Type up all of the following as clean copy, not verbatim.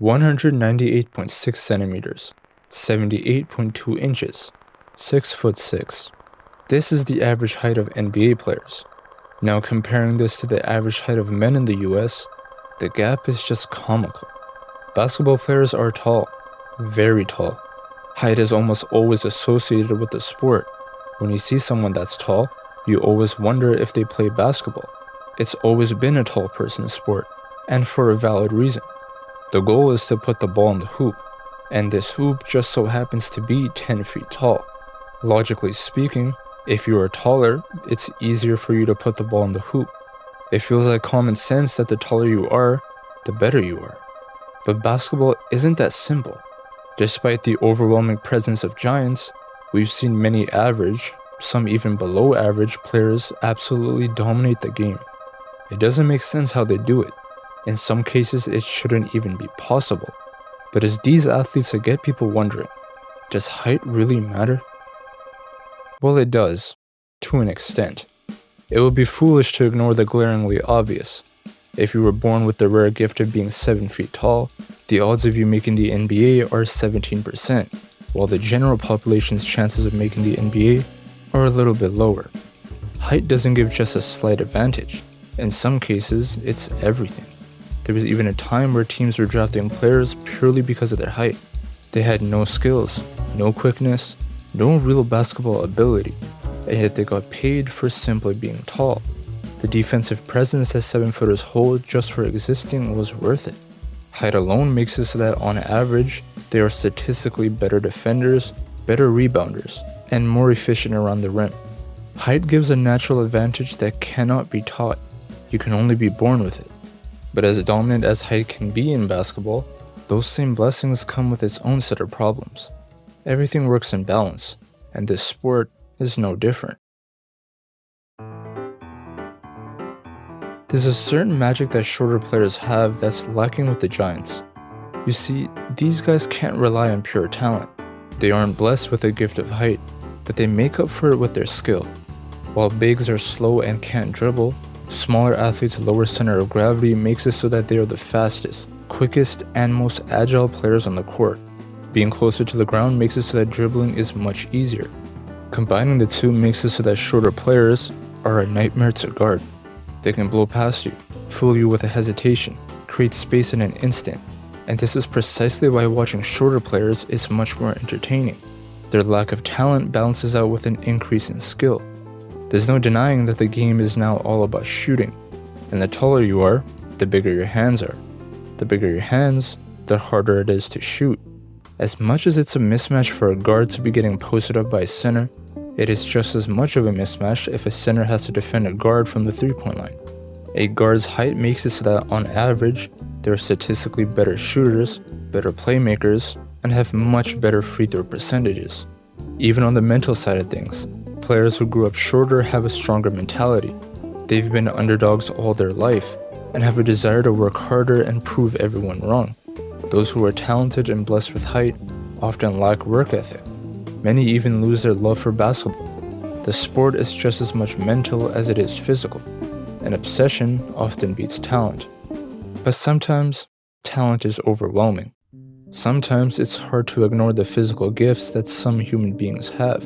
198.6 centimeters, 78.2 inches, 6 foot 6. This is the average height of NBA players. Now comparing this to the average height of men in the US, the gap is just comical. Basketball players are tall, very tall. Height is almost always associated with the sport. When you see someone that's tall, you always wonder if they play basketball. It's always been a tall person's sport, and for a valid reason. The goal is to put the ball in the hoop, and this hoop just so happens to be 10 feet tall. Logically speaking, if you are taller, it's easier for you to put the ball in the hoop. It feels like common sense that the taller you are, the better you are. But basketball isn't that simple. Despite the overwhelming presence of giants, we've seen many average, some even below average players absolutely dominate the game. It doesn't make sense how they do it. In some cases, it shouldn't even be possible. But it's these athletes that get people wondering, does height really matter? Well, it does, to an extent. It would be foolish to ignore the glaringly obvious. If you were born with the rare gift of being 7 feet tall, the odds of you making the NBA are 17%, while the general population's chances of making the NBA are a little bit lower. Height doesn't give just a slight advantage. In some cases, it's everything. There was even a time where teams were drafting players purely because of their height. They had no skills, no quickness, no real basketball ability, and yet they got paid for simply being tall. The defensive presence that 7-footers hold just for existing was worth it. Height alone makes it so that on average, they are statistically better defenders, better rebounders, and more efficient around the rim. Height gives a natural advantage that cannot be taught. You can only be born with it. But as dominant as height can be in basketball, those same blessings come with its own set of problems. Everything works in balance, and this sport is no different. There's a certain magic that shorter players have that's lacking with the giants. You see, these guys can't rely on pure talent. They aren't blessed with a gift of height, but they make up for it with their skill. While bigs are slow and can't dribble, smaller athletes' lower center of gravity makes it so that they are the fastest, quickest, and most agile players on the court. Being closer to the ground makes it so that dribbling is much easier. Combining the two makes it so that shorter players are a nightmare to guard. They can blow past you, fool you with a hesitation, create space in an instant, and this is precisely why watching shorter players is much more entertaining. Their lack of talent balances out with an increase in skill. There's no denying that the game is now all about shooting, and the taller you are, the bigger your hands are. The bigger your hands, the harder it is to shoot. As much as it's a mismatch for a guard to be getting posted up by a center, it is just as much of a mismatch if a center has to defend a guard from the three-point line. A guard's height makes it so that on average, they're statistically better shooters, better playmakers, and have much better free throw percentages. Even on the mental side of things, players who grew up shorter have a stronger mentality. They've been underdogs all their life and have a desire to work harder and prove everyone wrong. Those who are talented and blessed with height often lack work ethic. Many even lose their love for basketball. The sport is just as much mental as it is physical, and obsession often beats talent. But sometimes, talent is overwhelming. Sometimes it's hard to ignore the physical gifts that some human beings have.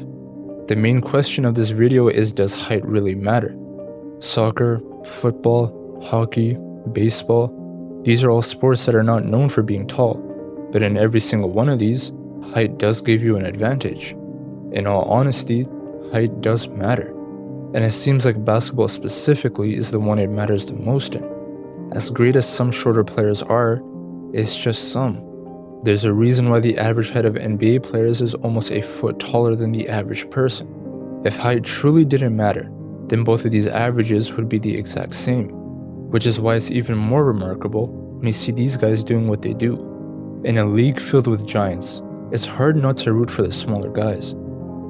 The main question of this video is, does height really matter? Soccer, football, hockey, baseball, these are all sports that are not known for being tall, but in every single one of these, height does give you an advantage. In all honesty, height does matter. And it seems like basketball specifically is the one it matters the most in. As great as some shorter players are, it's just some. There's a reason why the average height of NBA players is almost a foot taller than the average person. If height truly didn't matter, then both of these averages would be the exact same. Which is why it's even more remarkable when you see these guys doing what they do. In a league filled with giants, it's hard not to root for the smaller guys.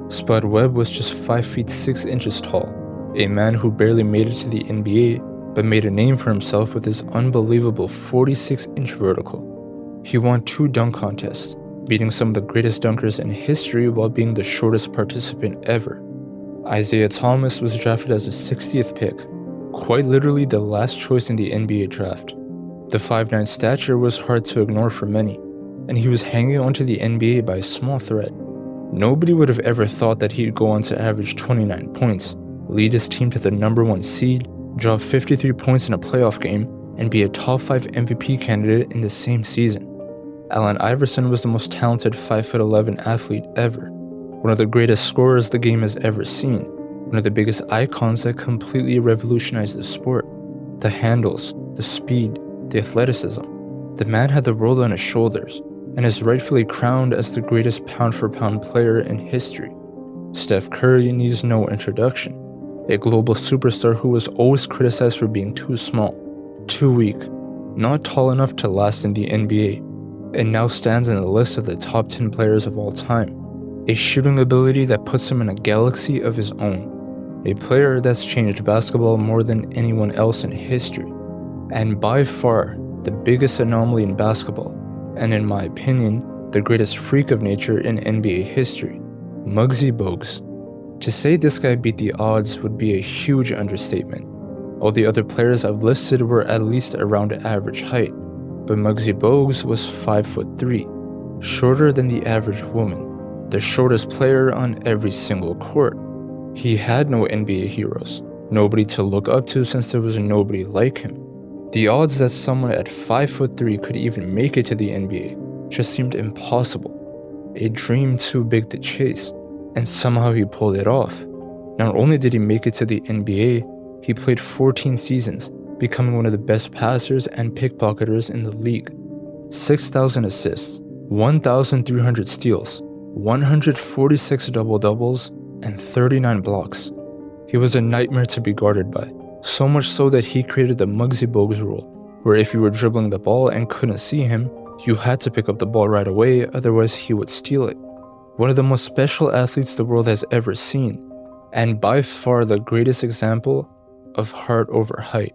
Spud Webb was just 5 feet 6 inches tall, a man who barely made it to the NBA, but made a name for himself with his unbelievable 46-inch vertical. He won 2 dunk contests, beating some of the greatest dunkers in history while being the shortest participant ever. Isaiah Thomas was drafted as the 60th pick, quite literally the last choice in the NBA draft. The 5'9" stature was hard to ignore for many, and he was hanging onto the NBA by a small thread. Nobody would have ever thought that he'd go on to average 29 points, lead his team to the #1 seed, draw 53 points in a playoff game, and be a top 5 MVP candidate in the same season. Allen Iverson was the most talented 5'11" athlete ever, one of the greatest scorers the game has ever seen, one of the biggest icons that completely revolutionized the sport. The handles, the speed, the athleticism. The man had the world on his shoulders, and is rightfully crowned as the greatest pound-for-pound player in history. Steph Curry needs no introduction, a global superstar who was always criticized for being too small, too weak, not tall enough to last in the NBA, and now stands in the list of the top 10 players of all time. A shooting ability that puts him in a galaxy of his own. A player that's changed basketball more than anyone else in history. And by far, the biggest anomaly in basketball, and in my opinion, the greatest freak of nature in NBA history, Muggsy Bogues. To say this guy beat the odds would be a huge understatement. All the other players I've listed were at least around average height, but Muggsy Bogues was 5'3", shorter than the average woman, the shortest player on every single court. He had no NBA heroes, nobody to look up to since there was nobody like him. The odds that someone at 5'3" could even make it to the NBA just seemed impossible, a dream too big to chase, and somehow he pulled it off. Not only did he make it to the NBA, he played 14 seasons, becoming one of the best passers and pickpocketers in the league. 6,000 assists, 1,300 steals, 146 double-doubles, and 39 blocks. He was a nightmare to be guarded by, so much so that he created the Muggsy Bogues rule, where if you were dribbling the ball and couldn't see him, you had to pick up the ball right away, otherwise he would steal it. One of the most special athletes the world has ever seen, and by far the greatest example of heart over height.